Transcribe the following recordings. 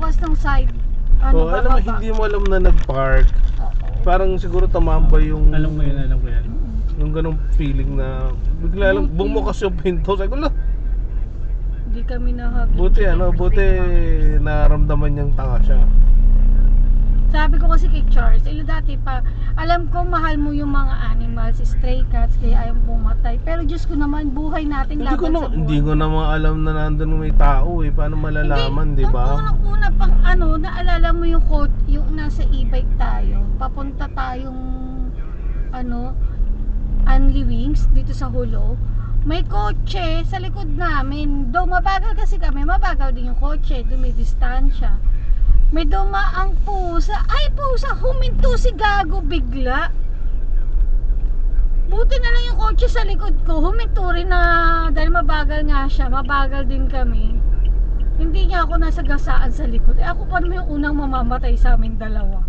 bukas ng side. Oh, alam mo, hindi mo alam na nag-park. Parang siguro tumambay yung... Alam ko yan. Yung ganong feeling na bigla lang bumukas yung pinto. Sabi ko lang, Hindi kami nahag. buti naramdaman niyang tanga siya. Sabi ko kasi kay Charles, dati pa, alam ko mahal mo yung mga animals, stray cats, kaya ayaw pumatay. Pero Diyos ko naman, buhay natin laban sa buhay. Hindi ko naman alam na nandun may tao eh. Paano malalaman, di ba? Nung unang-una pang naalala mo yung quote, yung nasa e-bike tayo, papunta tayong, Unli Wings, dito sa Hulo. May kotse sa likod namin. Though mabagal kasi kami, mabagal din yung kotse, dumidistansya. May dumaang pusa. Ay, pusa! Huminto si Gago bigla. Buti na lang yung kotse sa likod ko. Huminto rin na dahil mabagal nga siya. Mabagal din kami. Hindi niya ako nasagasaan sa likod. Ako pa naman yung unang mamamatay sa amin dalawa.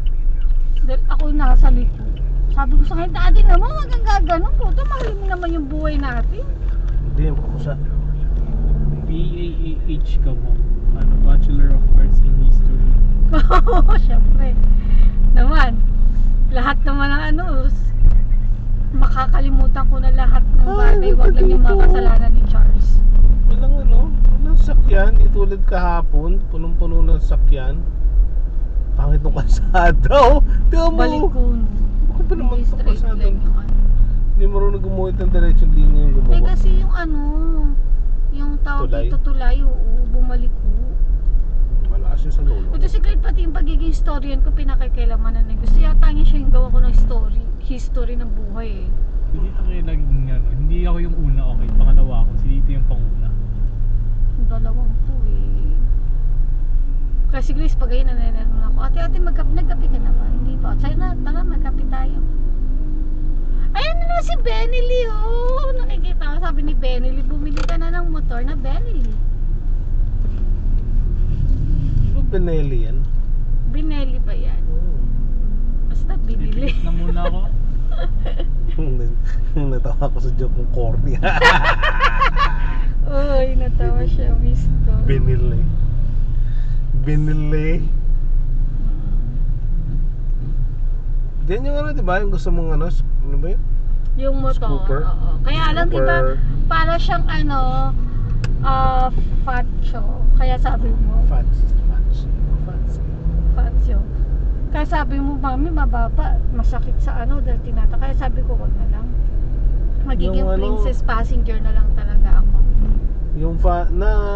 Dahil ako nasa likod. Sabi ko sa kanya, dati naman wag kang gaganon. Puto, mahalin mo naman yung buhay natin. Hindi, pusa. BAAH ka mo. Bachelor of Arts in History. Oo, syempre. Naman, lahat naman ng makakalimutan ko na lahat ng bagay. Wag lang yung mga kasalanan ni Charles. Walang sakyan. Itulad kahapon, punong-puno ng sakyan. Pangit ng kalsada, oh. Tiyan mo. Balikon. Bakit ba naman itong Straight kalsada? lang yung Hindi marunong gumuhit ng diretsong linya yung gumawa. kasi yung yung tawag Tulay? dito tulay, oo, bumalik ko. Wala siya sa lolo. Ito si Clyde, pati yung pagiging historian ko pinakikilamanan na gusto yata niya siya yung gawa ko ng history ng buhay eh. Hindi ito kayo laging hindi ako yung una, okay. Pangalawa ako, si Dito yung panguna. Yung dalawang to eh. Kasi Grace, pag ayun nanananon ako, ate nagkape ka na ba? Hindi pa. Sa'yo na, tara magkape tayo. Ayan na si Benny Lee, oh. Nakikita ko, sabi ni Benny Lee, bumili ka na ng motor na Benny Lee. Di ba Benelli yan? Binelli ba yan? Basta binili. Ipit na muna ako. Natawa ko sa joke ng corny. Uy, natawa siya, miss ko. Binili. Diyan yung diba? Yung gusto mong ano ba yun? Yung motor, Scooper? oo. Kaya alam, di ba, Scooper. para siyang facho. Kaya sabi mo, facho. Kaya sabi mo, mami, mababa, masakit sa dahil tinata. Kaya sabi ko, wag na lang. Magiging Yung princess passenger na lang talaga ako. Yung